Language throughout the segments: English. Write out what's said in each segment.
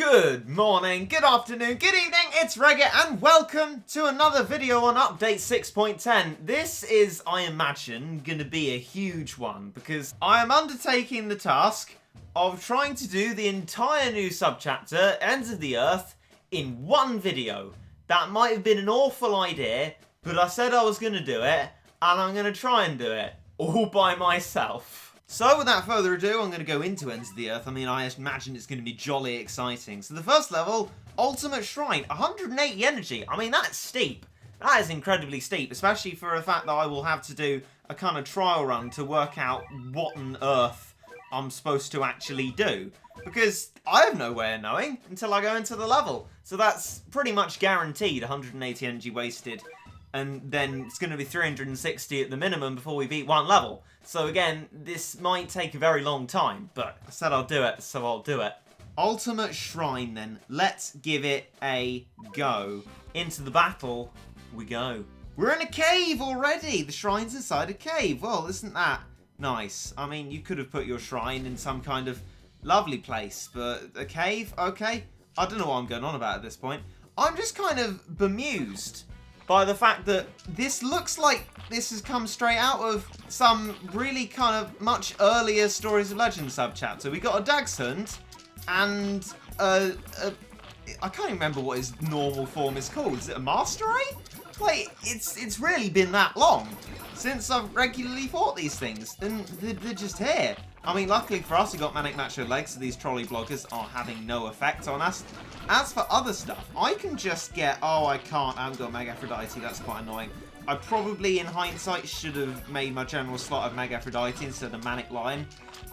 Good morning, good afternoon, good evening, it's Regit and welcome to another video on update 6.10. This is, I imagine, going to be a huge one because I am undertaking the task of trying to do the entire new subchapter, Ends of the Earth, in one video. That might have been an awful idea, but I said I was going to do it, and I'm going to try and do it all by myself. So without further ado, I'm going to go into Ends of the Earth. I mean, I imagine it's going to be jolly exciting. So the first level, Ultimate Shrine, 180 energy. I mean, that's steep. That is incredibly steep, especially for the fact that I will have to do a kind of trial run to work out what on earth I'm supposed to actually do. Because I have no way of knowing until I go into the level. So that's pretty much guaranteed 180 energy wasted. And then it's going to be 360 at the minimum before we beat one level. So again, this might take a very long time, but I said I'll do it, so I'll do it. Ultimate Shrine then. Let's give it a go. Into the battle we go. We're in a cave already! The shrine's inside a cave. Well, isn't that nice? I mean, you could have put your shrine in some kind of lovely place, but a cave? Okay. I don't know what I'm going on about at this point. I'm just kind of bemused by the fact that this looks like this has come straight out of some really kind of much earlier Stories of Legend subchapter. We got a Dachshund and I can't even remember what his normal form is called. Is it a Master Ray? Like, it's really been that long since I've regularly fought these things, and they're just here. I mean, luckily for us, we got Manic Macho Legs, so these trolley bloggers are having no effect on us. As for other stuff, I can just get... Oh, I can't. I haven't got Mega Aphrodite. That's quite annoying. I probably, in hindsight, should have made my general slot of Mega Aphrodite instead of Manic Lion.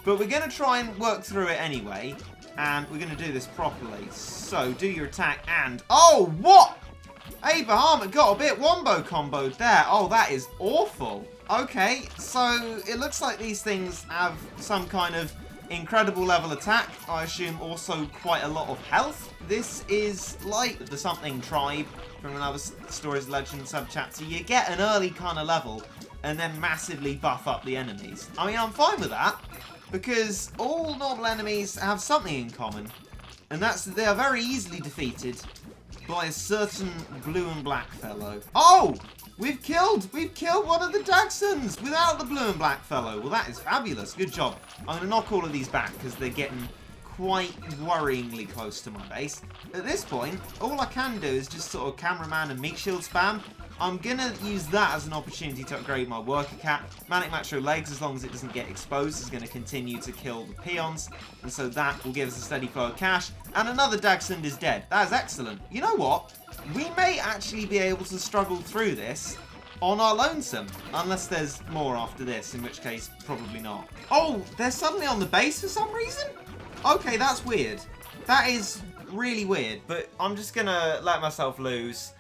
But we're going to try and work through it anyway, and we're going to do this properly. So, do your attack and... Oh, what? Hey, Bahamut got a bit wombo comboed there. Oh, that is awful. Okay, so it looks like these things have some kind of incredible level attack. I assume also quite a lot of health. This is like the Something Tribe from another Stories of Legend subchapter. You get an early kind of level and then massively buff up the enemies. I mean, I'm fine with that because all normal enemies have something in common, and that's that they are very easily defeated by a certain blue and black fellow. Oh! We've killed one of the Dachshunds without the blue and black fellow. Well, that is fabulous. Good job. I'm going to knock all of these back because they're getting quite worryingly close to my base. At this point, all I can do is just sort of cameraman and meat shield spam. I'm going to use that as an opportunity to upgrade my worker cat. Manic Macho Legs, as long as it doesn't get exposed, is going to continue to kill the peons. And so that will give us a steady flow of cash. And another Dachshund is dead. That is excellent. You know what? We may actually be able to struggle through this on our lonesome. Unless there's more after this, in which case, probably not. Oh, they're suddenly on the base for some reason? Okay, that's weird. That is really weird. But I'm just going to let myself lose.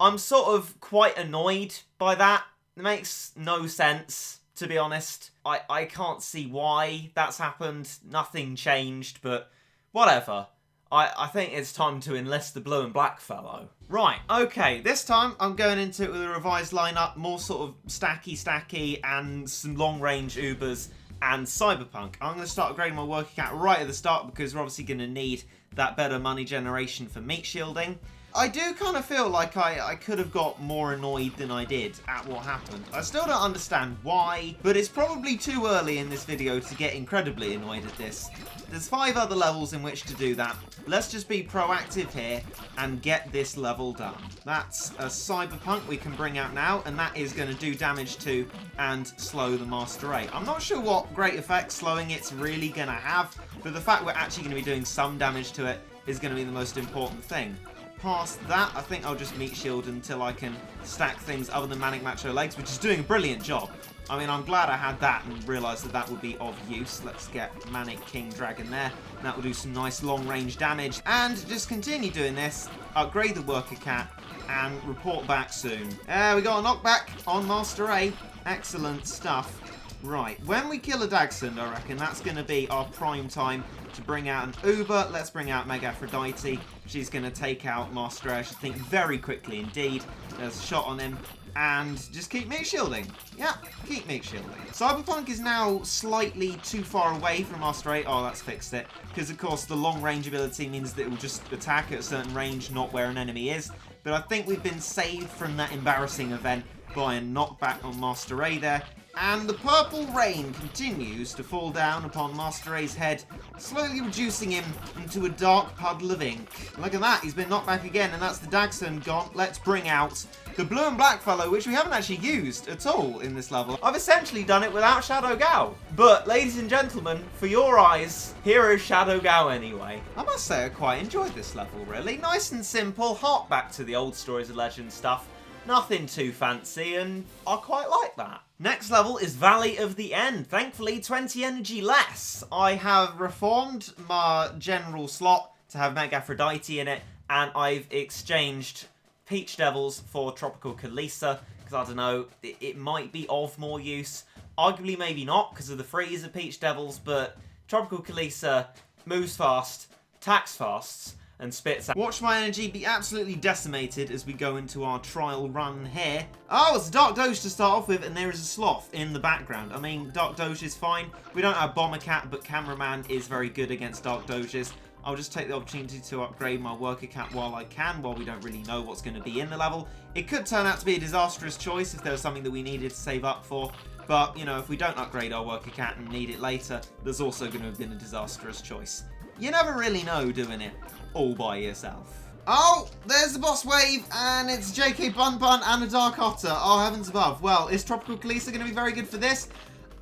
I'm sort of quite annoyed by that. It makes no sense, to be honest. I can't see why that's happened. Nothing changed, but whatever. I think it's time to enlist the blue and black fellow. Right, okay, this time I'm going into it with a revised lineup, more sort of stacky, and some long-range Ubers and Cyberpunk. I'm going to start upgrading my worker cat right at the start because we're obviously going to need that better money generation for meat shielding. I do kind of feel like I could have got more annoyed than I did at what happened. I still don't understand why, but it's probably too early in this video to get incredibly annoyed at this. There's 5 other levels in which to do that. Let's just be proactive here and get this level done. That's a Cyberpunk we can bring out now, and that is going to do damage to and slow the Master Ray. I'm not sure what great effect slowing it's really going to have, but the fact we're actually going to be doing some damage to it is going to be the most important thing. Past that, I think I'll just meat shield until I can stack things other than Manic Macho Legs, which is doing a brilliant job. I mean, I'm glad I had that and realised that that would be of use. Let's get Manic King Dragon there. That will do some nice long-range damage. And just continue doing this, upgrade the worker cat, and report back soon. We got a knockback on Master Ray. Excellent stuff. Right, when we kill a Dachshund, I reckon that's going to be our prime time to bring out an Uber. Let's bring out Mega Aphrodite. She's going to take out Master Ray, I think, very quickly indeed. There's a shot on him. and just keep meat shielding. Yeah, keep meat shielding. Cyberpunk is now slightly too far away from our straight. Oh, that's fixed it. Because, of course, the long range ability means that it will just attack at a certain range, not where an enemy is. But I think we've been saved from that embarrassing event by a knockback on Master Ray there. And the purple rain continues to fall down upon Master Ray's head, slowly reducing him into a dark puddle of ink. Look at that, he's been knocked back again, and that's the Dagson gone. Let's bring out the blue and black fellow, which we haven't actually used at all in this level. I've essentially done it without Shadow Gao. But, ladies and gentlemen, for your eyes, here is Shadow Gao anyway. I must say I quite enjoyed this level, really. Nice and simple, hark back to the old Stories of Legend stuff. Nothing too fancy, and I quite like that. Next level is Valley of the End. Thankfully, 20 energy less. I have reformed my general slot to have Meg Aphrodite in it, and I've exchanged Peach Devils for Tropical Kalisa, because I don't know, it might be of more use. Arguably maybe not, because of the freeze of Peach Devils, but Tropical Kalisa moves fast, attacks fast, and spits out. Watch my energy be absolutely decimated as we go into our trial run here. Oh, it's a Dark Doge to start off with, and there is a Sloth in the background. I mean, Dark Doge is fine. We don't have Bomber Cat, but Cameraman is very good against Dark Doges. I'll just take the opportunity to upgrade my Worker Cat while I can, while we don't really know what's going to be in the level. It could turn out to be a disastrous choice if there was something that we needed to save up for. But, you know, if we don't upgrade our Worker Cat and need it later, there's also going to have been a disastrous choice. You never really know doing it all by yourself. Oh, there's the boss wave, and it's JK Bun Bun and a Dark Otter. Oh, heavens above. Well, is Tropical Kalisa going to be very good for this?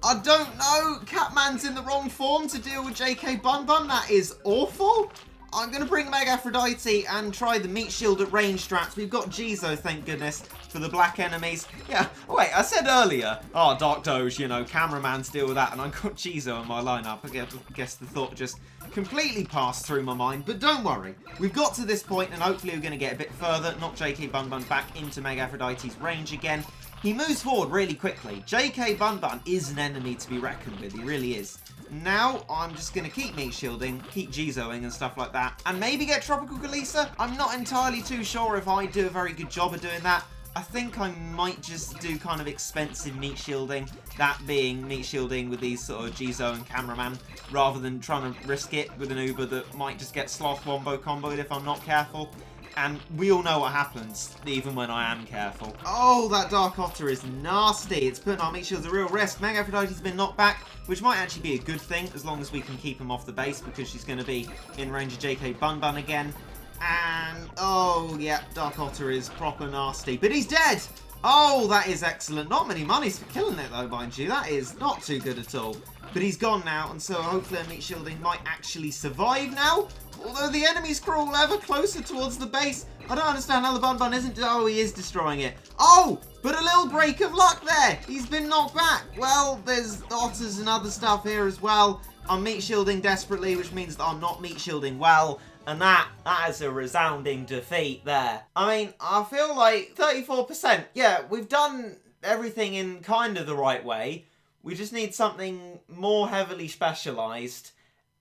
I don't know. Catman's in the wrong form to deal with JK Bun Bun. That is awful. I'm going to bring Meg Aphrodite and try the meat shield at range strats. We've got Jizo, thank goodness, for the black enemies. Yeah, wait, I said earlier, oh, Dark Doge, you know, Cameraman's deal with that, and I've got Jizo in my lineup. I guess the thought just completely passed through my mind, but don't worry. We've got to this point, and hopefully we're going to get a bit further, knock JK Bun Bun back into Meg Aphrodite's range again. He moves forward really quickly. JK Bun Bun is an enemy to be reckoned with, he really is. Now, I'm just going to keep meat shielding, keep Jizoing and stuff like that, and maybe get Tropical Kalisa. I'm not entirely too sure if I do a very good job of doing that. I think I might just do kind of expensive meat shielding, that being meat shielding with these sort of Jizo and Cameraman, rather than trying to risk it with an Uber that might just get Sloth Wombo comboed if I'm not careful. And we all know what happens, even when I am careful. Oh, that Dark Otter is nasty. It's putting our meat shields at real risk. Meg Aphrodite's been knocked back, which might actually be a good thing, as long as we can keep him off the base, because she's going to be in range of JK Bun Bun again. And, oh, yeah, Dark Otter is proper nasty. But he's dead! Oh, that is excellent. Not many monies for killing it, though, mind you. That is not too good at all. But he's gone now, and so hopefully our meat shielding might actually survive now. Although the enemies crawl ever closer towards the base. I don't understand how the Bun Bun isn't... Oh, he is destroying it. Oh, but a little break of luck there. He's been knocked back. Well, there's otters and other stuff here as well. I'm meat shielding desperately, which means that I'm not meat shielding well. And that is a resounding defeat there. I mean, I feel like 34%. Yeah, we've done everything in kind of the right way. We just need something more heavily specialised,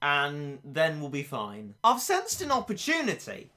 and then we'll be fine. I've sensed an opportunity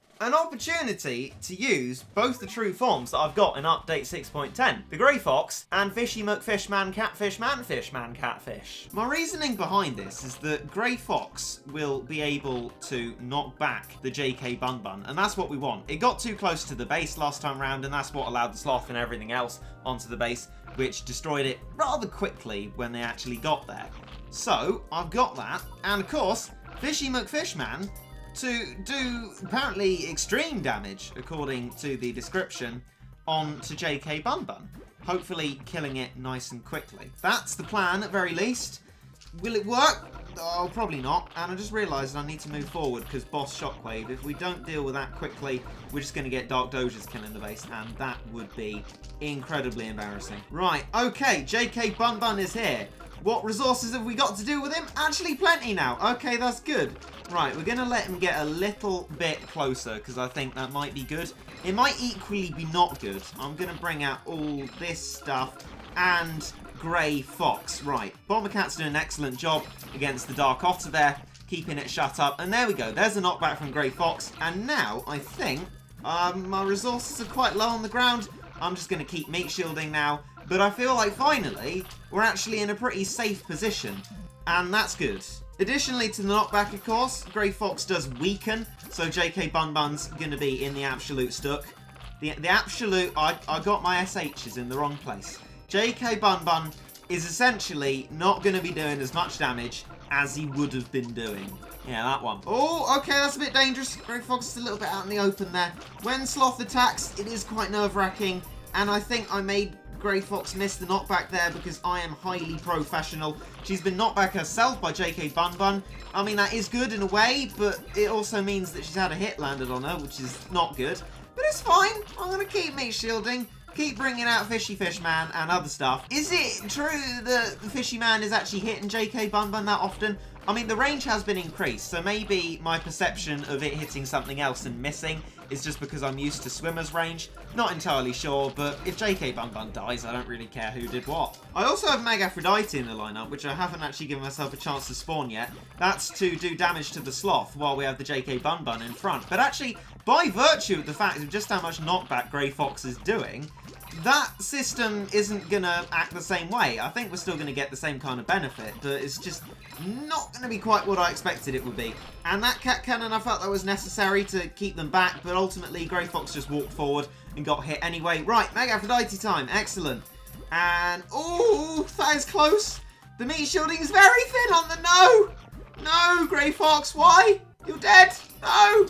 to use both the true forms that I've got in update 6.10. The Grey Fox and Fishy McFishman Catfish Manfishman Catfish. My reasoning behind this is that Grey Fox will be able to knock back the JK Bun Bun, and that's what we want. It got too close to the base last time round, and that's what allowed the Sloth and everything else onto the base, which destroyed it rather quickly when they actually got there. So, I've got that, and of course, Fishy McFishman to do apparently extreme damage, according to the description, onto JK Bun Bun. Hopefully killing it nice and quickly. That's the plan, at very least. Will it work? Oh, probably not. And I just realised I need to move forward because boss Shockwave. If we don't deal with that quickly, we're just going to get Dark Doges killing the base, and that would be incredibly embarrassing. Right, okay, JK Bun Bun is here. What resources have we got to do with him? Actually, plenty now. Okay, that's good. Right, we're going to let him get a little bit closer because I think that might be good. It might equally be not good. I'm going to bring out all this stuff and Grey Fox. Right, Bomber Cat's doing an excellent job against the Dark Otter there, keeping it shut up. And there we go. There's a knockback from Grey Fox. And now, I think, my resources are quite low on the ground. I'm just going to keep meat shielding now. But I feel like finally, we're actually in a pretty safe position. And that's good. Additionally to the knockback, of course, Grey Fox does weaken. So JK Bun Bun's going to be in the absolute stuck. The absolute, I got my SHs in the wrong place. JK Bun Bun is essentially not going to be doing as much damage as he would have been doing. Yeah, that one. Oh, okay, that's a bit dangerous. Grey Fox is a little bit out in the open there. When Sloth attacks, it is quite nerve-wracking. And I think I made Grey Fox miss the knockback there because I am highly professional. She's been knocked back herself by JK Bun Bun. I mean, that is good in a way, but it also means that she's had a hit landed on her, which is not good. But it's fine. I'm going to keep meat shielding. Keep bringing out Fishy Fish Man and other stuff. Is it true that the Fishy Man is actually hitting JK Bun Bun that often? I mean, the range has been increased, so maybe my perception of it hitting something else and missing is just because I'm used to swimmer's range. Not entirely sure, but if JK Bun Bun dies, I don't really care who did what. I also have Meg Aphrodite in the lineup, which I haven't actually given myself a chance to spawn yet. That's to do damage to the Sloth while we have the JK Bun Bun in front. But actually, by virtue of the fact of just how much knockback Grey Fox is doing, that system isn't going to act the same way. I think we're still going to get the same kind of benefit, but it's just not going to be quite what I expected it would be. And that cat cannon, I felt that was necessary to keep them back, but ultimately Grey Fox just walked forward and got hit anyway. Right, Meg Aphrodite time. Excellent. And, oh, that is close. The meat shielding is very thin on the no. No, Grey Fox, why? You're dead. No.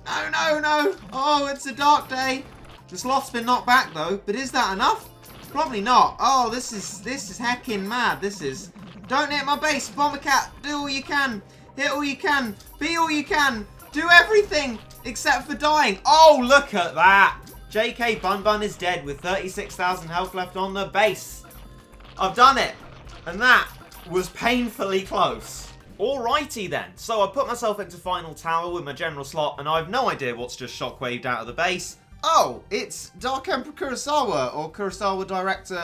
No, no, no. Oh, it's a dark day. The Sloth's been knocked back though, but is that enough? Probably not. Oh, this is heckin' mad. This is. Don't hit my base, Bomber Cat. Do all you can. Hit all you can. Be all you can. Do everything except for dying. Oh, look at that. JK Bun Bun is dead with 36,000 health left on the base. I've done it. And that was painfully close. Alrighty then. So I put myself into final tower with my general slot, and I have no idea what's just shockwaved out of the base. Oh, it's Dark Emperor Kurosawa, or Kurosawa Director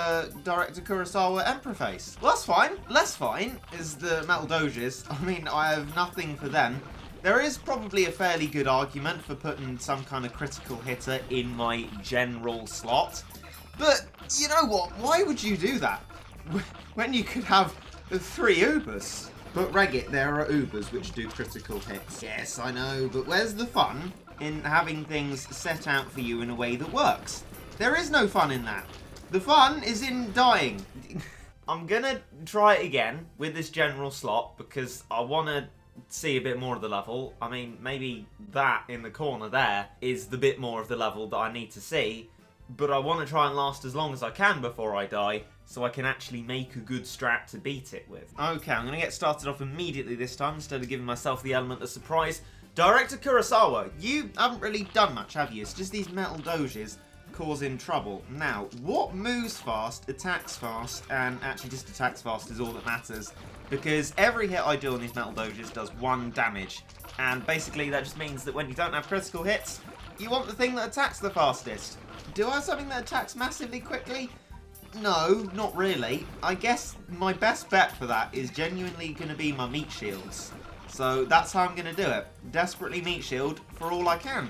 Kurosawa Emperor Face. Well, that's fine. Less fine is the Metal Doges. I mean, I have nothing for them. There is probably a fairly good argument for putting some kind of critical hitter in my general slot. But, you know what? Why would you do that? When you could have 3 Ubers. But Regit, there are Ubers which do critical hits. Yes, I know, but where's the fun in having things set out for you in a way that works? There is no fun in that. The fun is in dying. I'm gonna try it again with this general slot because I want to see a bit more of the level. I mean, maybe that in the corner there is the bit more of the level that I need to see, but I want to try and last as long as I can before I die, so I can actually make a good strat to beat it with. Okay, I'm going to get started off immediately this time, instead of giving myself the element of surprise. Director Kurosawa, you haven't really done much, have you? It's just these metal doges causing trouble. Now, what moves fast, attacks fast, and actually just attacks fast is all that matters, because every hit I do on these metal doges does 1 damage, and basically that just means that when you don't have critical hits, you want the thing that attacks the fastest. Do I have something that attacks massively quickly? No, not really. I guess my best bet for that is genuinely going to be my meat shields. So that's how I'm going to do it. Desperately meat shield for all I can.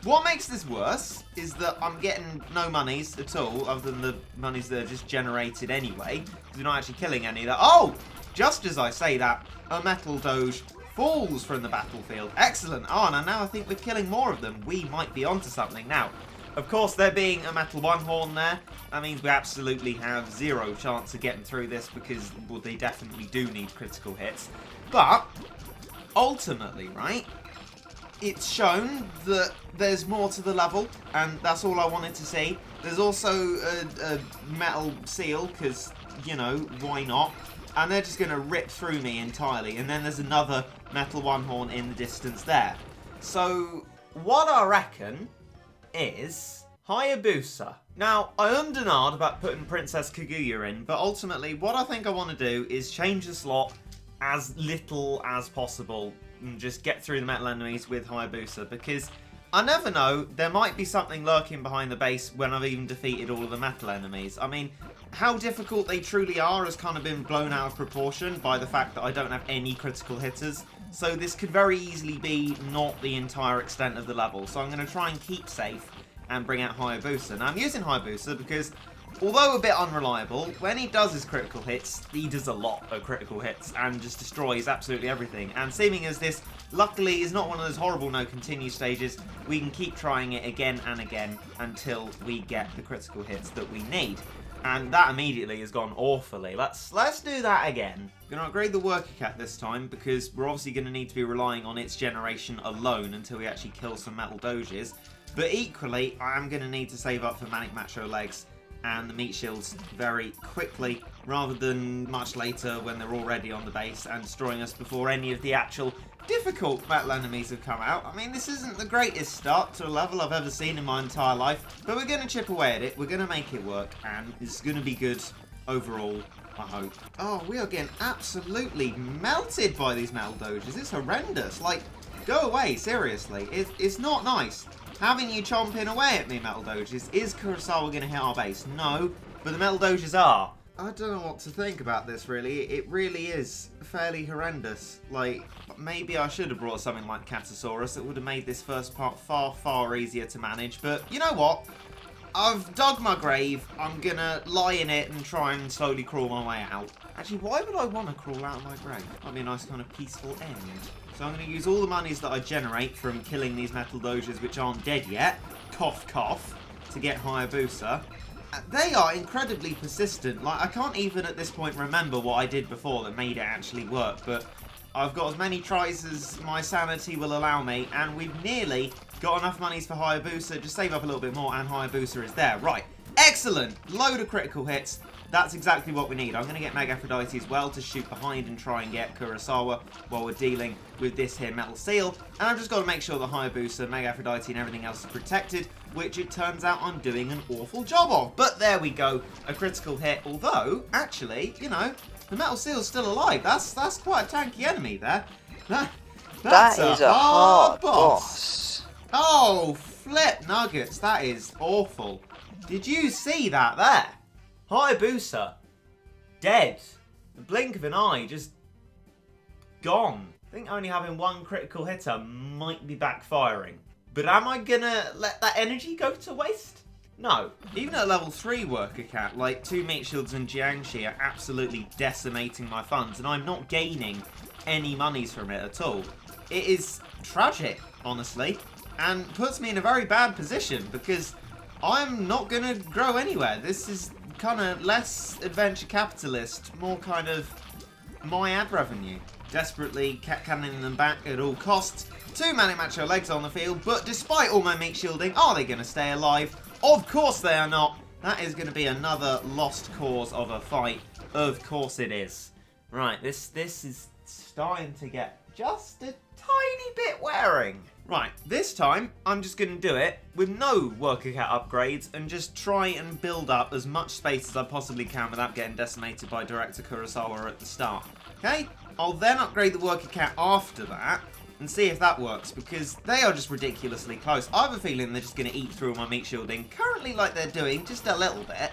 What makes this worse is that I'm getting no monies at all, other than the monies that are just generated anyway. We're not actually killing any of that. Oh! Just as I say that, a metal doge falls from the battlefield. Excellent. Oh, and now I think we're killing more of them. We might be onto something now. Of course, there being a metal 1 horn there, that means we absolutely have 0 chance of getting through this because, well, they definitely do need critical hits. But, ultimately, right, it's shown that there's more to the level, and that's all I wanted to see. There's also a metal seal, because, you know, why not? And they're just going to rip through me entirely, and then there's another metal 1 horn in the distance there. So, what I reckon is Hayabusa. Now, I undenied about putting Princess Kaguya in, but ultimately what I think I want to do is change the slot as little as possible and just get through the metal enemies with Hayabusa, because I never know, there might be something lurking behind the base when I've even defeated all of the metal enemies. I mean, how difficult they truly are has kind of been blown out of proportion by the fact that I don't have any critical hitters. So this could very easily be not the entire extent of the level. So I'm going to try and keep safe and bring out Hayabusa. Now, I'm using Hayabusa because, although a bit unreliable, when he does his critical hits, he does a lot of critical hits and just destroys absolutely everything. And seeming as this, luckily, is not one of those horrible no continue stages, we can keep trying it again and again until we get the critical hits that we need. And that immediately has gone awfully. Let's do that again. I'm going to upgrade the Worker Cat this time because we're obviously going to need to be relying on its generation alone until we actually kill some Metal Doges. But equally, I am going to need to save up for Manic Macho Legs and the Meat Shields very quickly, rather than much later when they're already on the base and destroying us before any of the actual difficult battle enemies have come out. I mean, this isn't the greatest start to a level I've ever seen in my entire life, but we're going to chip away at it, we're going to make it work, and it's going to be good overall, I hope. Oh, we are getting absolutely melted by these Metal Doges. It's horrendous. Like, go away, seriously. It's not nice. Having you chomping away at me, Metal Doges. Is Kurosawa going to hit our base? No, but the Metal Doges are. I don't know what to think about this, really. It really is fairly horrendous. Like, maybe I should have brought something like Catasaurus. It would have made this first part far, far easier to manage. But you know what? I've dug my grave. I'm going to lie in it and try and slowly crawl my way out. Actually, why would I want to crawl out of my grave? That'd be a nice kind of peaceful end. So I'm going to use all the monies that I generate from killing these Metal Doges which aren't dead yet, cough cough, to get Hayabusa. They are incredibly persistent. Like, I can't even at this point remember what I did before that made it actually work, but I've got as many tries as my sanity will allow me, and we've nearly got enough monies for Hayabusa. Just save up a little bit more and Hayabusa is there. Right, excellent! Load of critical hits. That's exactly what we need. I'm going to get Meg Aphrodite as well to shoot behind and try and get Kurosawa while we're dealing with this here Metal Seal. And I've just got to make sure that Hayabusa, Meg Aphrodite and everything else is protected, which it turns out I'm doing an awful job of. But there we go, a critical hit. Although, actually, you know, the Metal Seal's still alive. That's quite a tanky enemy there. That's a hard boss. Oh, flip nuggets. That is awful. Did you see that there? Hayabusa, dead. The blink of an eye, just gone. I think only having one critical hitter might be backfiring. But am I gonna let that energy go to waste? No. Even at level 3 Worker Cat, like 2 Meat Shields and Jiangshi are absolutely decimating my funds, and I'm not gaining any monies from it at all. It is tragic, honestly, and puts me in a very bad position because I'm not gonna grow anywhere. This is kind of less adventure capitalist, more kind of my ad revenue. Desperately cannoning them back at all costs. 2 Manic Macho Legs on the field, but despite all my meat shielding, are they going to stay alive? Of course they are not. That is going to be another lost cause of a fight. Of course it is. Right, this is starting to get just a tiny bit wearing. Right, this time, I'm just going to do it with no Worker Cat upgrades and just try and build up as much space as I possibly can without getting decimated by Director Kurosawa at the start. Okay? I'll then upgrade the Worker Cat after that and see if that works, because they are just ridiculously close. I have a feeling they're just going to eat through my meat shielding, currently like they're doing, just a little bit,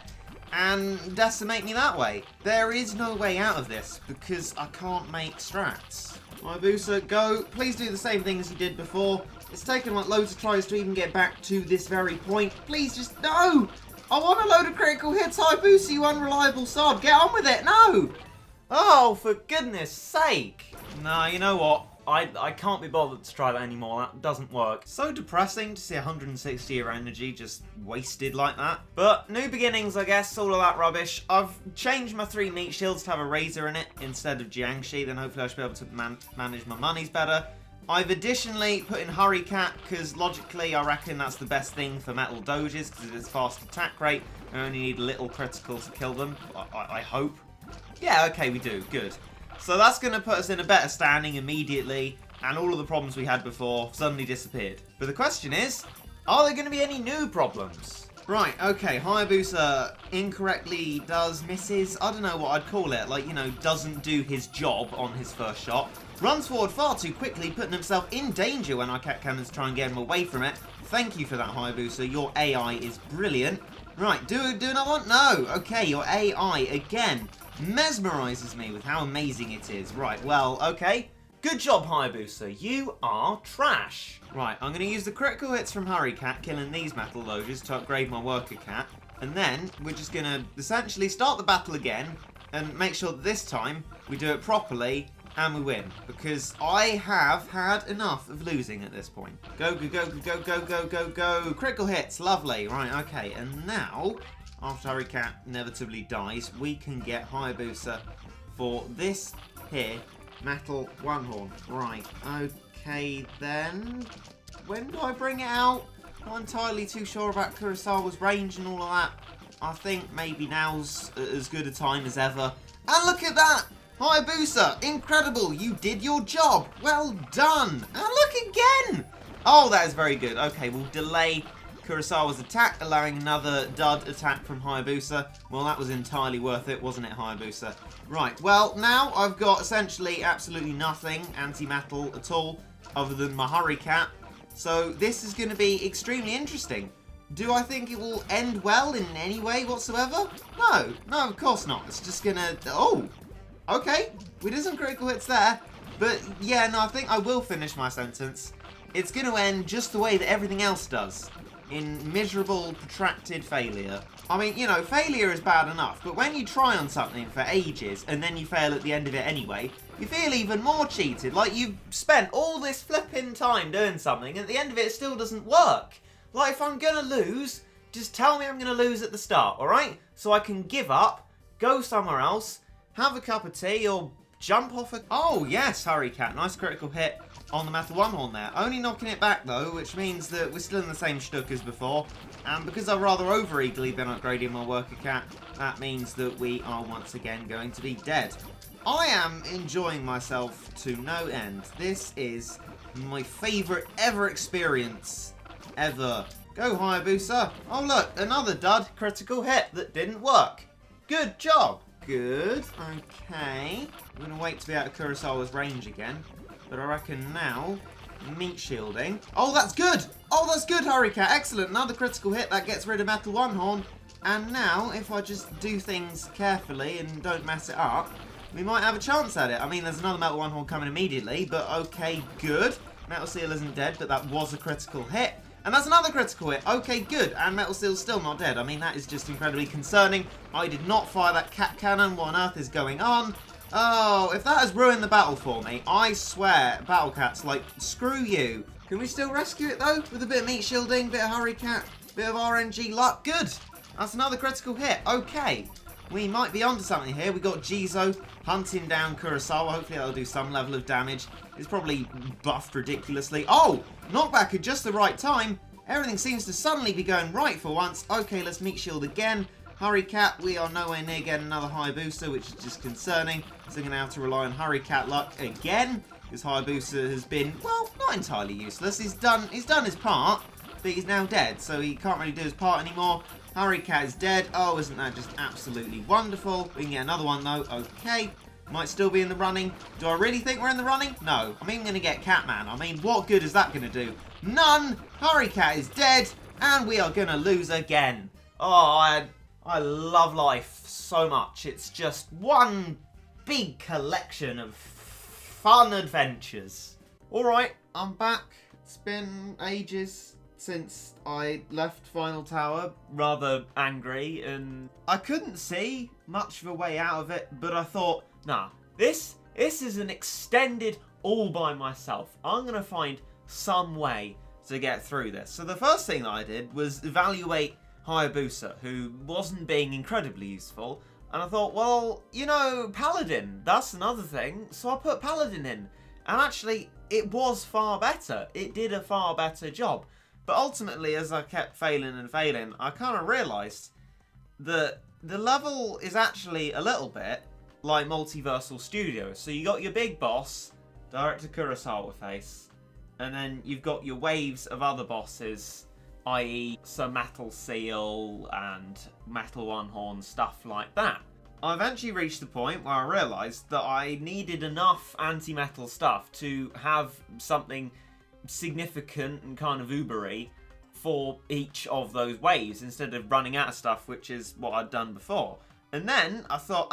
and decimate me that way. There is no way out of this, because I can't make strats. Hayabusa, go. Please do the same thing as you did before. It's taken like loads of tries to even get back to this very point. Please just, no! I want a load of critical hits, Hayabusa, you unreliable sod. Get on with it, no! Oh, for goodness sake. No, you know what? I can't be bothered to try that anymore. That doesn't work. So depressing to see 160 of energy just wasted like that. But new beginnings, I guess. All of that rubbish. I've changed my 3 meat shields to have a razor in it instead of Jiangshi. Then hopefully I should be able to manage my monies better. I've additionally put in Hurry Cat because logically I reckon that's the best thing for Metal Doges because of its fast attack rate. I only need a little critical to kill them. I hope. Yeah, okay, we do. Good. So that's going to put us in a better standing immediately, and all of the problems we had before suddenly disappeared. But the question is, are there going to be any new problems? Right, okay, Hayabusa incorrectly does misses. I don't know what I'd call it. Like, you know, doesn't do his job on his first shot. Runs forward far too quickly, putting himself in danger when our cat cannons try and get him away from it. Thank you for that, Hayabusa. Your AI is brilliant. Right, do another one? No. Okay, your AI, again, mesmerizes me with how amazing it is. Right, well, okay. Good job, Hayabusa. You are trash. Right, I'm going to use the critical hits from Hurrycat, killing these metal logers to upgrade my worker cat. And then we're just going to essentially start the battle again and make sure that this time we do it properly and we win. Because I have had enough of losing at this point. Go, go, go, go, go, go, go, go. Critical hits. Lovely. Right, okay. And now, after Hurrycat inevitably dies, we can get Hayabusa for this here metal one horn. Right, okay then. When do I bring it out? Not entirely too sure about Kurosawa's range and all of that. I think maybe now's as good a time as ever. And look at that! Hayabusa, incredible! You did your job! Well done! And look again! Oh, that is very good. Okay, we'll delay Kurosawa's attack, allowing another dud attack from Hayabusa. Well, that was entirely worth it, wasn't it, Hayabusa? Right, well, now I've got essentially absolutely nothing anti-metal at all, other than my Hurrycat. So this is going to be extremely interesting. Do I think it will end well in any way whatsoever? No, no, of course not. It's just going to... Oh, okay. We did some critical hits there. But yeah, no, I think I will finish my sentence. It's going to end just the way that everything else does. In miserable, protracted failure. I mean, you know, failure is bad enough, but when you try on something for ages and then you fail at the end of it anyway, you feel even more cheated. Like you've spent all this flipping time doing something and at the end of it, it still doesn't work. Like if I'm gonna lose, just tell me I'm gonna lose at the start, alright? So I can give up, go somewhere else, have a cup of tea or jump off a... Oh yes, Hurrycat, nice critical hit on the metal one horn there. Only knocking it back though, which means that we're still in the same shtuck as before. And because I've rather over-eagerly been upgrading my worker cat, that means that we are once again going to be dead. I am enjoying myself to no end. This is my favourite ever experience. Ever. Go Hayabusa. Oh look, another dud critical hit that didn't work. Good job. Good. Okay. I'm going to wait to be out of Kurosawa's range again. But I reckon now, meat shielding. Oh, that's good! Oh, that's good, Hurrycat. Excellent. Another critical hit. That gets rid of metal one horn. And now, if I just do things carefully and don't mess it up, we might have a chance at it. I mean, there's another metal one horn coming immediately, but okay, good. Metal Seal isn't dead, but that was a critical hit. And that's another critical hit. Okay, good. And Metal Seal's still not dead. I mean, that is just incredibly concerning. I did not fire that cat cannon. What on earth is going on? Oh, if that has ruined the battle for me, I swear, Battle Cat's like, screw you. Can we still rescue it, though? With a bit of meat shielding, bit of Hurrycat, bit of RNG luck. Good. That's another critical hit. Okay. We might be onto something here. We got Jizo hunting down Kurosawa. Hopefully that'll do some level of damage. It's probably buffed ridiculously. Oh! Knockback at just the right time. Everything seems to suddenly be going right for once. Okay, let's meat shield again. Hurrycat, we are nowhere near getting another Hayabusa, which is just concerning. So we're going to have to rely on Hurrycat luck again. Because Hayabusa has been, well, not entirely useless. He's done his part, but he's now dead. So he can't really do his part anymore. Hurrycat is dead. Oh, isn't that just absolutely wonderful? We can get another one, though. Okay. Might still be in the running. Do I really think we're in the running? No. I'm even going to get Catman. I mean, what good is that going to do? None. Hurrycat is dead. And we are going to lose again. Oh, I love life so much. It's just one big collection of fun adventures. Alright, I'm back. It's been ages since I left Final Tower. Rather angry, and I couldn't see much of a way out of it, but I thought, nah, this is an extended all by myself. I'm going to find some way to get through this. So the first thing that I did was evaluate Hayabusa, who wasn't being incredibly useful, and I thought, well, you know, Paladin, that's another thing, so I put Paladin in, and actually, it was far better. It did a far better job, but ultimately, as I kept failing and failing, I kind of realised that the level is actually a little bit like Multiversal Studios. So you got your big boss, Director Kurosawa face, and then you've got your waves of other bosses, i.e. some Metal Seal and Metal One Horn, stuff like that. I eventually reached the point where I realised that I needed enough anti-metal stuff to have something significant and kind of ubery for each of those waves instead of running out of stuff, which is what I'd done before. And then I thought,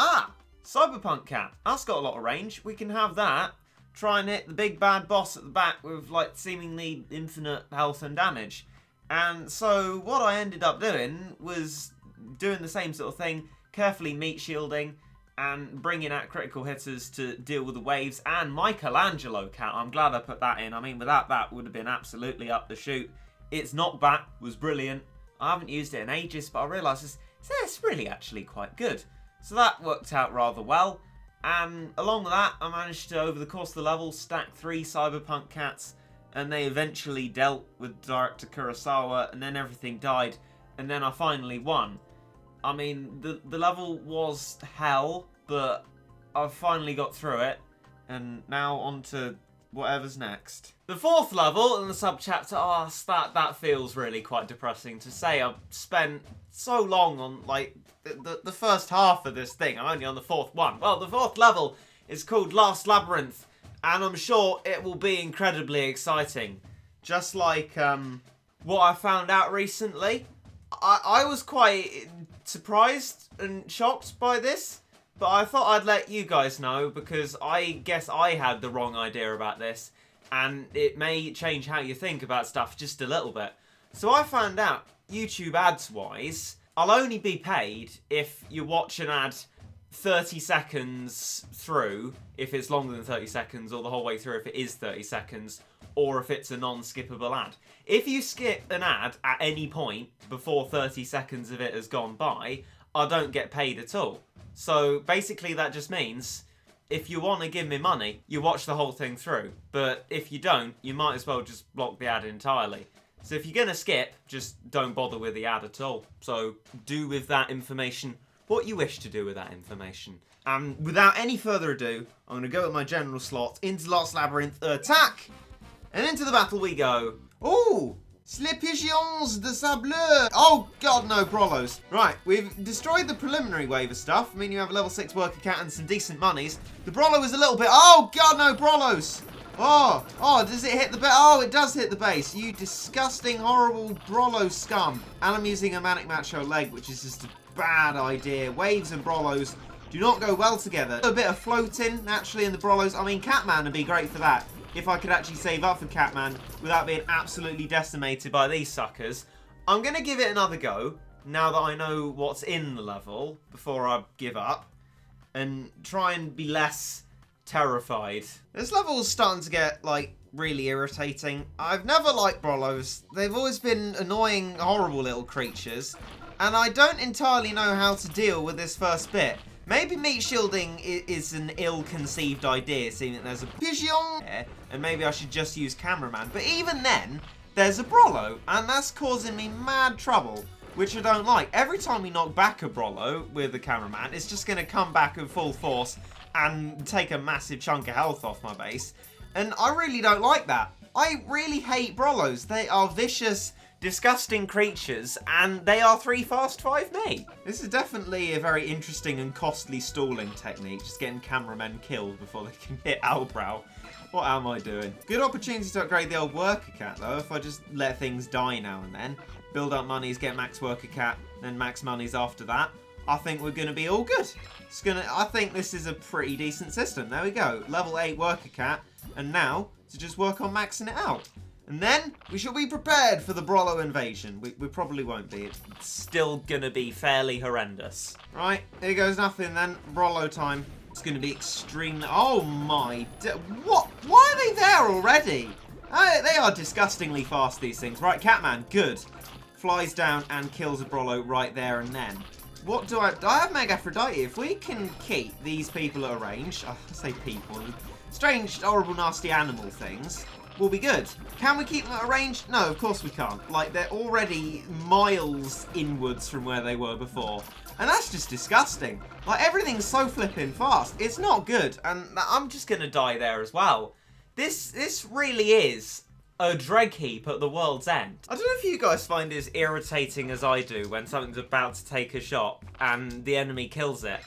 Cyberpunk Cat, that's got a lot of range, we can have that. try and hit the big bad boss at the back with like seemingly infinite health and damage. And so what I ended up doing was doing the same sort of thing, carefully meat shielding and bringing out critical hitters to deal with the waves, and Michelangelo count. I'm glad I put that in. I mean, without that would have been absolutely up the chute. Its knockback was brilliant. I haven't used it in ages, but I realised it's really actually quite good. So that worked out rather well. And along with that, I managed to, over the course of the level, stack 3 cyberpunk cats, and they eventually dealt with Director Kurosawa, and then everything died, and then I finally won. I mean, the level was hell, but I finally got through it, and now on to whatever's next. The 4th level in the subchapter, that feels really quite depressing to say. I've spent so long on, like, the first half of this thing. I'm only on the 4th one. Well, the 4th level is called Last Labyrinth, and I'm sure it will be incredibly exciting. Just like what I found out recently. I was quite surprised and shocked by this, but I thought I'd let you guys know because I guess I had the wrong idea about this, and it may change how you think about stuff just a little bit. So I found out, YouTube ads-wise, I'll only be paid if you watch an ad 30 seconds through, if it's longer than 30 seconds, or the whole way through if it is 30 seconds, or if it's a non-skippable ad. If you skip an ad at any point before 30 seconds of it has gone by, I don't get paid at all. So basically that just means if you want to give me money, you watch the whole thing through. But if you don't, you might as well just block the ad entirely. So if you're going to skip, just don't bother with the ad at all. So do with that information what you wish to do with that information. And without any further ado, I'm going to go with my general slot into Last Labyrinth, attack! And into the battle we go. Ooh! Les pigeons de sable. Oh god, no, Brolos. Right, we've destroyed the preliminary wave of stuff. I mean, you have a level 6 worker cat and some decent monies. The Brolo is a little bit... Oh god, no, Brolos! Oh, does it hit the base? Oh, it does hit the base. You disgusting, horrible Brolo scum. And I'm using a Manic Macho leg, which is just a bad idea. Waves and Brolos do not go well together. A bit of floating, naturally, in the Brolos. I mean, Catman would be great for that. If I could actually save up for Catman without being absolutely decimated by these suckers. I'm going to give it another go, now that I know what's in the level, before I give up. And try and be less terrified. This level is starting to get, like, really irritating. I've never liked Brolos. They've always been annoying, horrible little creatures. And I don't entirely know how to deal with this first bit. Maybe meat shielding is an ill-conceived idea, seeing that there's a pigeon there, and maybe I should just use cameraman. But even then, there's a Brolo, and that's causing me mad trouble, which I don't like. Every time we knock back a Brolo with the cameraman, it's just going to come back in full force and take a massive chunk of health off my base. And I really don't like that. I really hate Brolos. They are vicious, disgusting creatures, and they are 3 fast 5 me. This is definitely a very interesting and costly stalling technique, just getting cameramen killed before they can hit Albrow. What am I doing? Good opportunity to upgrade the old worker cat though, if I just let things die now and then. Build up monies, get max worker cat, then max monies after that. I think we're going to be all good. I think this is a pretty decent system. There we go. Level 8 worker cat, and now to just work on maxing it out. And then we shall be prepared for the Brolo invasion. We probably won't be. It's still gonna be fairly horrendous. Right, here goes nothing then. Brolo time. It's gonna be extremely... Oh my... What? Why are they there already? They are disgustingly fast, these things. Right, Catman, good. Flies down and kills a Brolo right there and then. What do I have Mega Aphrodite. If we can keep these people at a range... I say people. Strange, horrible, nasty animal things... We'll be good. Can we keep them at a range? No, of course we can't. Like, they're already miles inwards from where they were before. And that's just disgusting. Like, everything's so flipping fast. It's not good. And I'm just going to die there as well. This really is a dreg heap at the world's end. I don't know if you guys find it as irritating as I do when something's about to take a shot and the enemy kills it.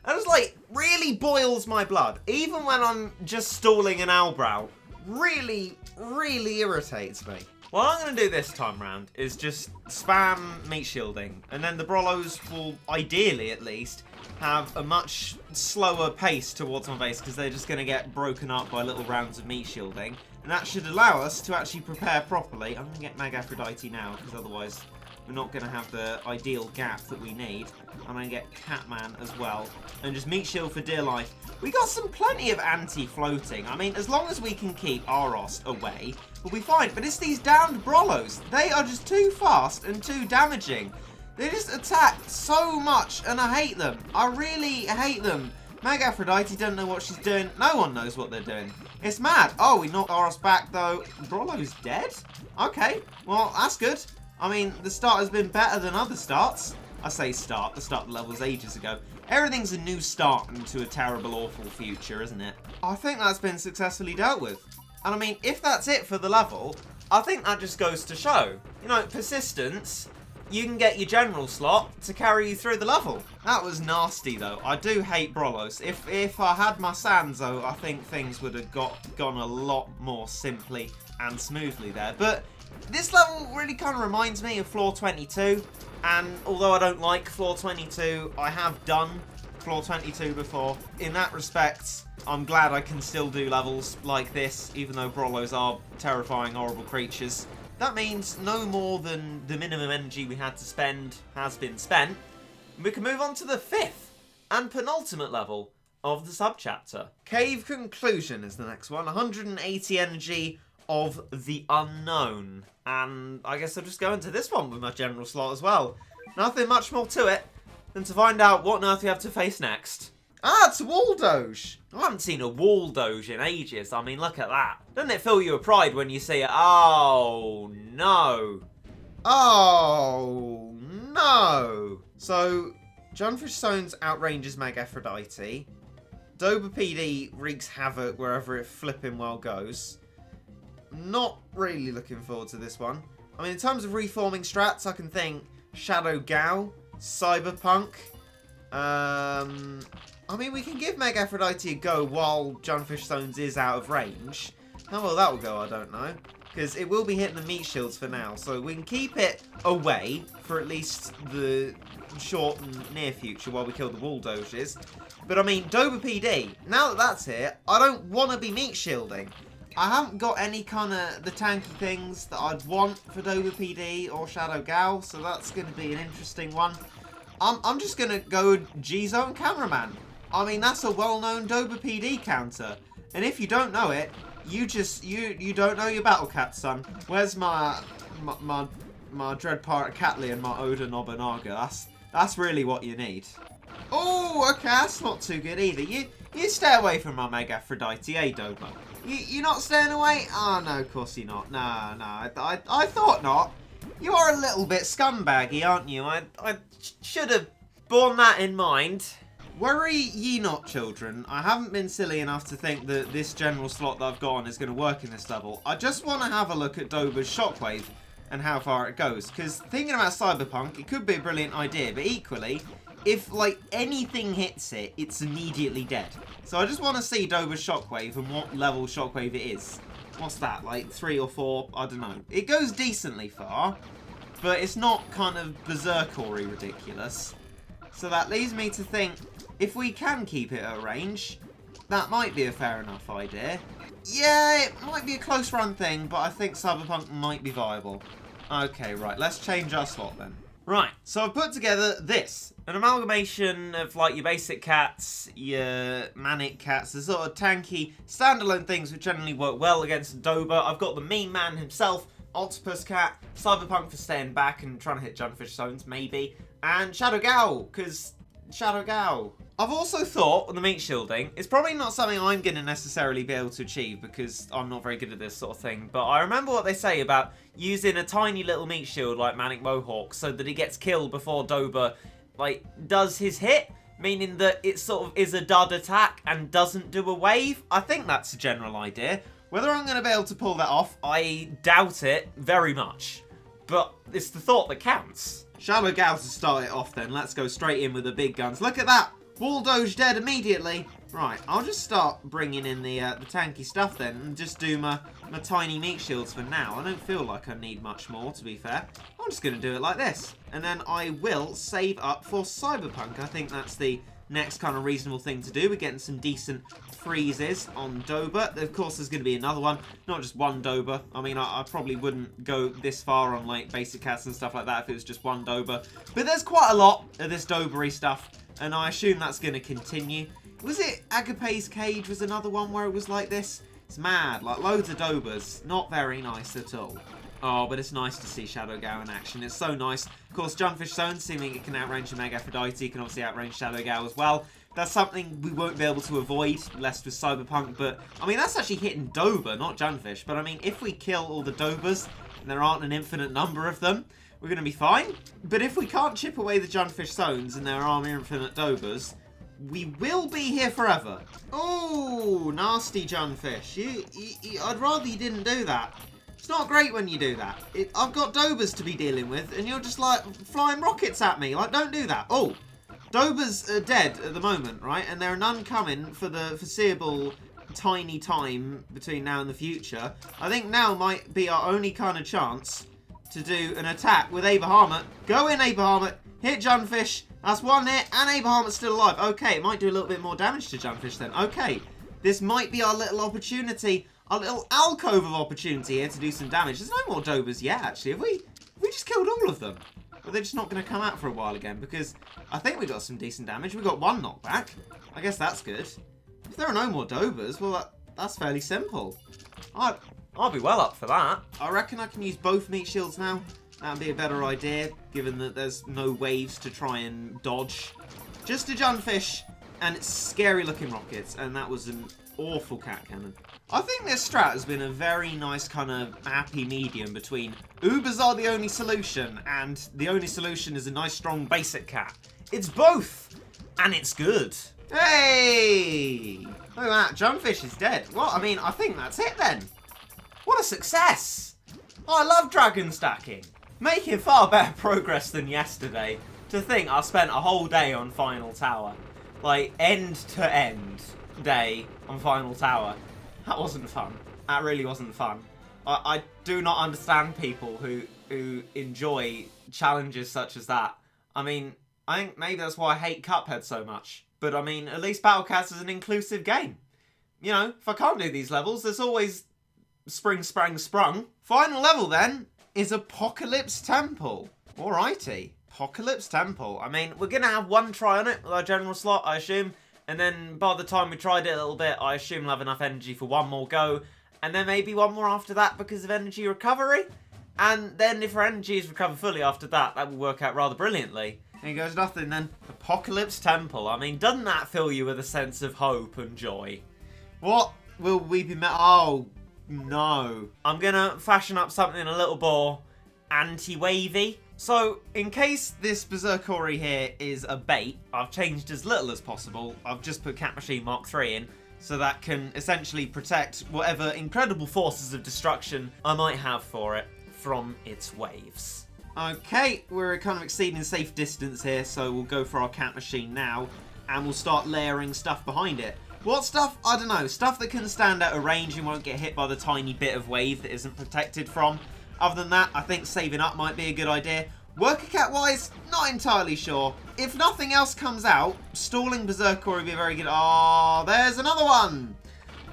And it's like, really boils my blood. Even when I'm just stalling an Albrow. Really, really irritates me. What I'm going to do this time round is just spam meat shielding, and then the Brollos will, ideally at least, have a much slower pace towards my base because they're just going to get broken up by little rounds of meat shielding. And that should allow us to actually prepare properly. I'm going to get Mag Aphrodite now because otherwise we're not going to have the ideal gap that we need. I'm going to get Catman as well. And just meat shield for dear life. We got plenty of anti-floating. I mean, as long as we can keep Aros away, we'll be fine. But it's these downed Brollos. They are just too fast and too damaging. They just attack so much, and I hate them. I really hate them. Mag Aphrodite doesn't know what she's doing. No one knows what they're doing. It's mad. Oh, we knocked Aros back, though. Brollo's dead? Okay, well, that's good. I mean, the start has been better than other starts. I say start. The start level was ages ago. Everything's a new start into a terrible, awful future, isn't it? I think that's been successfully dealt with. And I mean, if that's it for the level, I think that just goes to show, you know, persistence. You can get your general slot to carry you through the level. That was nasty, though. I do hate Brollos. If I had my Sanzo, I think things would have gone a lot more simply and smoothly there. But this level really kind of reminds me of Floor 22. And although I don't like Floor 22, I have done Floor 22 before. In that respect, I'm glad I can still do levels like this, even though Brollos are terrifying, horrible creatures. That means no more than the minimum energy we had to spend has been spent. We can move on to the 5th and penultimate level of the subchapter. Cave Conclusion is the next one. 180 energy of the unknown. And I guess I'll just go into this one with my general slot as well. Nothing much more to it than to find out what on earth we have to face next. Ah, it's a wall doge. I haven't seen a wall doge in ages. I mean, look at that. Doesn't it fill you with pride when you see it? Oh, no. Oh, no. So, Junfish Stones outranges Mag Aphrodite. Doba PD wreaks havoc wherever it flipping well goes. Not really looking forward to this one. I mean, in terms of reforming strats, I can think Shadow Gao, Cyberpunk. I mean, we can give Mag Aphrodite a go while Junfish Stones is out of range. How well that will go, I don't know. Because it will be hitting the meat shields for now. So we can keep it away for at least the short and near future while we kill the wall doges. But I mean, Doba PD, now that that's here, I don't want to be meat shielding. I haven't got any kind of the tanky things that I'd want for Doba PD or Shadow Gao. So that's going to be an interesting one. I'm just going to go G-Zone Cameraman. I mean, that's a well-known Doba PD counter. And if you don't know it, you don't know your Battle Cat, son. Where's my Dread Pirate Catley and my Oda Nobunaga? That's really what you need. Oh, okay, that's not too good either. You stay away from my Mag Aphrodite, eh, Doba? You're not staying away? Oh, no, of course you're not. No, I thought not. You are a little bit scumbaggy, aren't you? I should have borne that in mind. Worry ye not, children. I haven't been silly enough to think that this general slot that I've got on is going to work in this level. I just want to have a look at Doba's Shockwave and how far it goes. Because thinking about Cyberpunk, it could be a brilliant idea. But equally, if like anything hits it, it's immediately dead. So I just want to see Doba's Shockwave and what level Shockwave it is. What's that, like 3 or 4? I don't know. It goes decently far, but it's not kind of berserker-y ridiculous. So that leads me to think, if we can keep it at range, that might be a fair enough idea. Yeah, it might be a close run thing, but I think Cyberpunk might be viable. Okay, right, let's change our slot then. Right, so I've put together this. An amalgamation of like your basic cats, your manic cats, the sort of tanky, standalone things which generally work well against Doba. I've got the mean man himself, Octopus Cat, Cyberpunk for staying back and trying to hit Junfish Stones, maybe, and Shadow Gao, because Shadow Gao. I've also thought, the meat shielding, it's probably not something I'm going to necessarily be able to achieve because I'm not very good at this sort of thing, but I remember what they say about using a tiny little meat shield like Manic Mohawk so that he gets killed before Doba, like, does his hit, meaning that it sort of is a dud attack and doesn't do a wave. I think that's a general idea. Whether I'm going to be able to pull that off, I doubt it very much, but it's the thought that counts. Shadow Gao to start it off then. Let's go straight in with the big guns. Look at that! Wall doge dead immediately. Right, I'll just start bringing in the tanky stuff then and just do my tiny meat shields for now. I don't feel like I need much more, to be fair. I'm just going to do it like this. And then I will save up for Cyberpunk. I think that's the next kind of reasonable thing to do. We're getting some decent freezes on Dober. Of course, there's going to be another one, not just one Dober. I mean, I probably wouldn't go this far on like basic cats and stuff like that if it was just one Dober. But there's quite a lot of this Dobery stuff, and I assume that's going to continue. Was it Agape's Cage was another one where it was like this? It's mad, like loads of Dobers. Not very nice at all. Oh, but it's nice to see Shadow Gao in action. It's so nice. Of course, Junfish Zone, assuming it can outrange the Mega Aphrodite, it can obviously outrange Shadow Gao as well. That's something we won't be able to avoid, less with Cyberpunk, but, I mean, that's actually hitting Dober, not Junfish. But, I mean, if we kill all the Dobers, and there aren't an infinite number of them, we're going to be fine. But if we can't chip away the Junfish Zones and there are infinite Dobers, we will be here forever. Oh, nasty Junfish. I'd rather you didn't do that. It's not great when you do that. I've got Dobers to be dealing with, and you're just, like, flying rockets at me. Like, don't do that. Oh, Dobers are dead at the moment, right? And there are none coming for the foreseeable tiny time between now and the future. I think now might be our only kind of chance to do an attack with Abrahama. Go in, Abrahama. Hit Junfish. That's one hit, and Abrahamat's still alive. Okay, it might do a little bit more damage to Junfish then. Okay, this might be our little opportunity, our little alcove of opportunity here to do some damage. There's no more Dobers yet, actually. Have we just killed all of them? Or they're just not going to come out for a while again? Because I think we got some decent damage. We got one knockback. I guess that's good. If there are no more Dobers, well, that's fairly simple. I'll be well up for that. I reckon I can use both meat shields now. That'd be a better idea, given that there's no waves to try and dodge. Just a Junfish, and it's scary looking rockets, and that was an awful cat cannon. I think this strat has been a very nice kind of happy medium between Ubers are the only solution, and the only solution is a nice strong basic cat. It's both, and it's good. Hey! Look at that, Junfish is dead. Well, I mean, I think that's it then. What a success! I love dragon stacking. Making far better progress than yesterday. To think I spent a whole day on Final Tower. Like, end to end day on Final Tower. That wasn't fun. That really wasn't fun. I do not understand people who enjoy challenges such as that. I mean, I think maybe that's why I hate Cuphead so much. But I mean, at least Battle Cats is an inclusive game. You know, if I can't do these levels, there's always Spring, Sprang, Sprung. Final level then is Apocalypse Temple. Alrighty. Apocalypse Temple. I mean, we're going to have one try on it with our general slot, I assume. And then by the time we tried it a little bit, I assume we'll have enough energy for one more go. And then maybe one more after that because of energy recovery. And then if our energy is recovered fully after that, that will work out rather brilliantly. Here goes nothing then. Apocalypse Temple. I mean, doesn't that fill you with a sense of hope and joy? What will we be met? Oh, no. I'm going to fashion up something a little more anti-wavy. So, in case this Berserkori here is a bait, I've changed as little as possible. I've just put Cat Machine Mark III in, so that can essentially protect whatever incredible forces of destruction I might have for it from its waves. Okay, we're kind of exceeding safe distance here, so we'll go for our Cat Machine now, and we'll start layering stuff behind it. What stuff? I don't know. Stuff that can stand out of range and won't get hit by the tiny bit of wave that isn't protected from. Other than that, I think saving up might be a good idea. Worker cat-wise, not entirely sure. If nothing else comes out, stalling Berserkori would be very good. Oh, there's another one!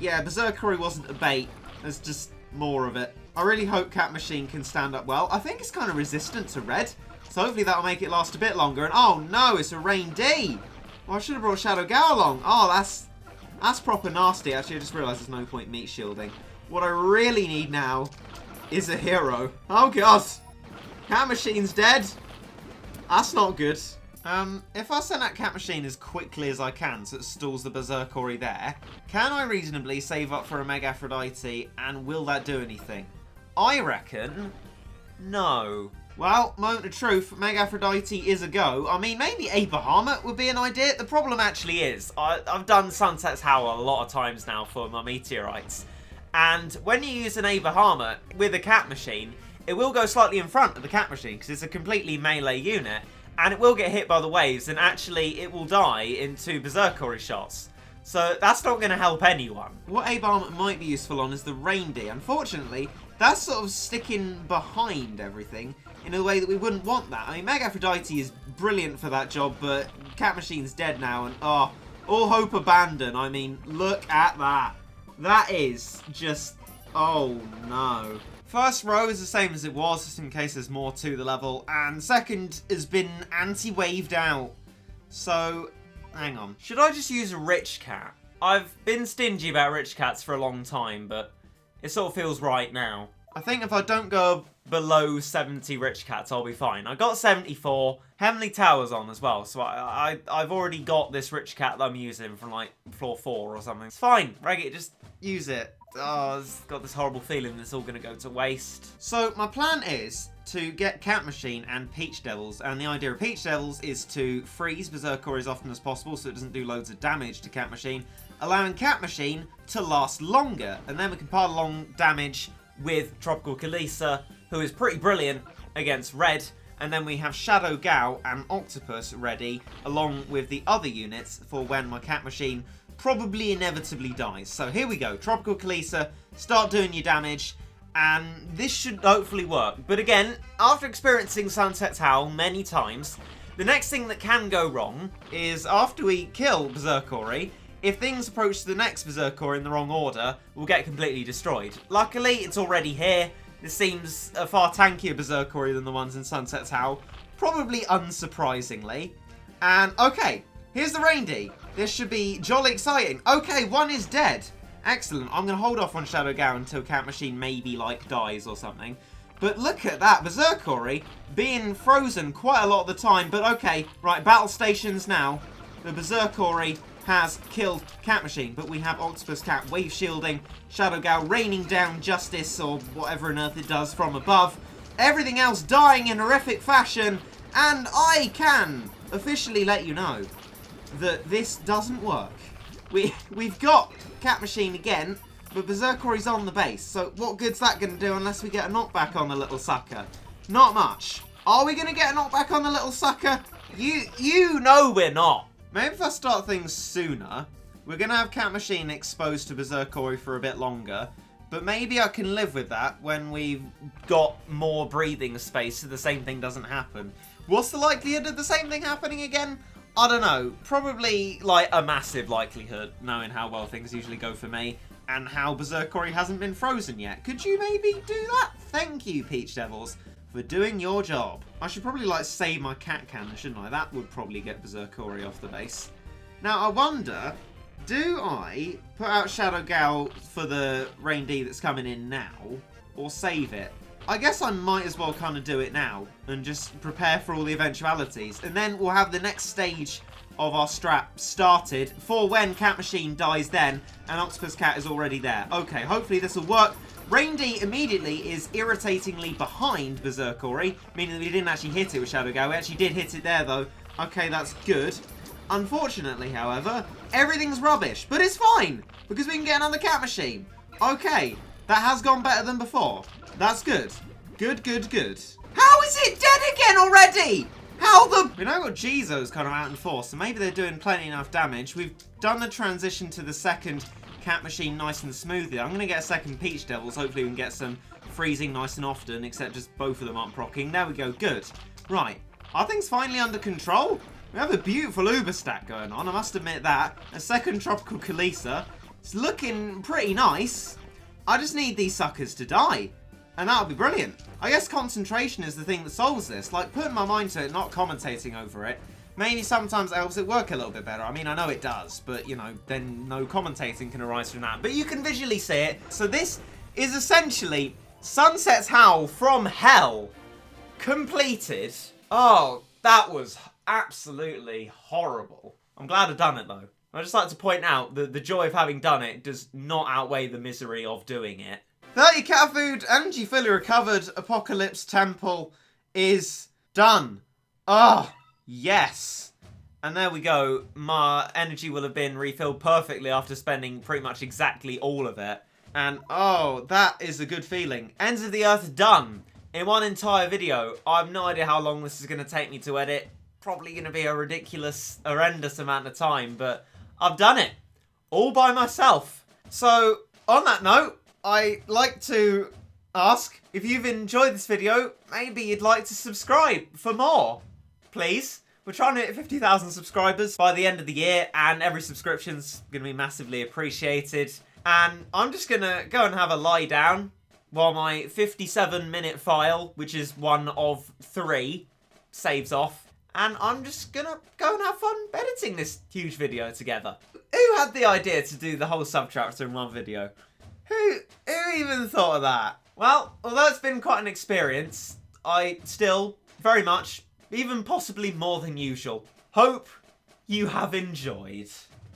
Yeah, Berserkori wasn't a bait. There's just more of it. I really hope Cat Machine can stand up well. I think it's kind of resistant to red, so hopefully that'll make it last a bit longer. And oh no, it's a Rain D! Well, I should have brought Shadow Gao along. Oh, that's proper nasty. Actually, I just realised there's no point meat shielding. What I really need now is a hero. Oh god! Cat Machine's dead. That's not good. If I send that Cat Machine as quickly as I can so it stalls the Berserkori there, can I reasonably save up for a Mega Aphrodite, and will that do anything? I reckon no. Well, moment of truth, Mega Aphrodite is a go. I mean, maybe a Bahamut would be an idea. The problem actually is, I've done Sunset's Howl a lot of times now for my meteorites. And when you use an A Bahamut with a Cat Machine, it will go slightly in front of the Cat Machine because it's a completely melee unit. And it will get hit by the waves, and actually it will die in 2 Berserkori shots. So that's not going to help anyone. What A-bomb might be useful on is the reindeer. Unfortunately, that's sort of sticking behind everything in a way that we wouldn't want that. I mean, Meg Aphrodite is brilliant for that job, but Cat Machine's dead now, and all hope abandoned. I mean, look at that. That is just, oh no. First row is the same as it was, just in case there's more to the level, and second has been anti-waved out. So, hang on. Should I just use a rich cat? I've been stingy about rich cats for a long time, but it sort of feels right now. I think if I don't go below 70 rich cats, I'll be fine. I got 74. Heavenly Tower's on as well, so I've already got this rich cat that I'm using from, like, floor 4 or something. It's fine. Regit, just use it. Oh, I've got this horrible feeling it's all going to go to waste. So, my plan is to get Cat Machine and Peach Devils, and the idea of Peach Devils is to freeze Berserker as often as possible so it doesn't do loads of damage to Cat Machine, allowing Cat Machine to last longer, and then we can pile along damage with Tropical Kalisa, who is pretty brilliant against Red, and then we have Shadow Gao and Octopus ready, along with the other units for when my Cat Machine probably inevitably dies. So here we go, Tropical Kalisa, start doing your damage, and this should hopefully work. But again, after experiencing Sunset's Howl many times, the next thing that can go wrong is after we kill Berserkori, if things approach the next Berserkor in the wrong order, we'll get completely destroyed. Luckily, it's already here. This seems a far tankier Berserkori than the ones in Sunset's Howl, probably unsurprisingly. And okay, here's the reindeer. This should be jolly exciting. Okay, one is dead. Excellent. I'm going to hold off on Shadow Gao until Cat Machine maybe, like, dies or something. But look at that. Berserkori being frozen quite a lot of the time. But okay, right, battle stations now. The Berserkori has killed Cat Machine, but we have Octopus Cat wave shielding, Shadow Gao raining down justice or whatever on earth it does from above. Everything else dying in horrific fashion, and I can officially let you know that this doesn't work. We've got Cat Machine again, but Berserkori's on the base, so what good's that going to do unless we get a knockback on the little sucker? Not much. Are we going to get a knockback on the little sucker? You know we're not. Maybe if I start things sooner, we're going to have Cat Machine exposed to Berserkori for a bit longer, but maybe I can live with that when we've got more breathing space so the same thing doesn't happen. What's the likelihood of the same thing happening again? I don't know. Probably, like, a massive likelihood, knowing how well things usually go for me, and how Berserkori hasn't been frozen yet. Could you maybe do that? Thank you, Peach Devils, for doing your job. I should probably, like, save my cat cannon, shouldn't I? That would probably get Berserkori off the base. Now, I wonder, do I put out Shadow Gao for the reindeer that's coming in now, or save it? I guess I might as well kind of do it now and just prepare for all the eventualities. And then we'll have the next stage of our strat started for when Cat Machine dies then and Octopus Cat is already there. Okay, hopefully this will work. Reindeer immediately is irritatingly behind Berserkori, meaning that we didn't actually hit it with Shadow Gao. We actually did hit it there though. Okay, that's good. Unfortunately, however, everything's rubbish. But it's fine, because we can get another Cat Machine. Okay, that has gone better than before. That's good. Good, good, good. How is it dead again already? How the... We know got Jizo's kind of out in force, so maybe they're doing plenty enough damage. We've done the transition to the second Cat Machine nice and smoothly. I'm going to get a second Peach Devils. Hopefully we can get some freezing nice and often, except just both of them aren't proccing. There we go. Good. Right. Are things finally under control? We have a beautiful Uber stack going on, I must admit that. A second Tropical Kalisa. It's looking pretty nice. I just need these suckers to die. And that'll be brilliant. I guess concentration is the thing that solves this. Like, putting my mind to it, not commentating over it. Maybe sometimes it helps it work a little bit better. I mean, I know it does, but, you know, then no commentating can arise from that. But you can visually see it. So this is essentially Sunset's Howl from Hell completed. Oh, that was absolutely horrible. I'm glad I've done it, though. I'd just like to point out that the joy of having done it does not outweigh the misery of doing it. 30 cat food, energy fully recovered, Apocalypse Temple is done. Oh, yes. And there we go. My energy will have been refilled perfectly after spending pretty much exactly all of it. And oh, that is a good feeling. Ends of the Earth done in one entire video. I have no idea how long this is going to take me to edit. Probably going to be a ridiculous, horrendous amount of time, but I've done it. all by myself. So, on that note, I like to ask if you've enjoyed this video, maybe you'd like to subscribe for more, please. We're trying to hit 50,000 subscribers by the end of the year, and every subscription's going to be massively appreciated. And I'm just going to go and have a lie down while my 57-minute file, which is one of 3, saves off. And I'm just going to go and have fun editing this huge video together. Who had the idea to do the whole subchapter in one video? Who even thought of that? Well, although it's been quite an experience, I still very much, even possibly more than usual, hope you have enjoyed.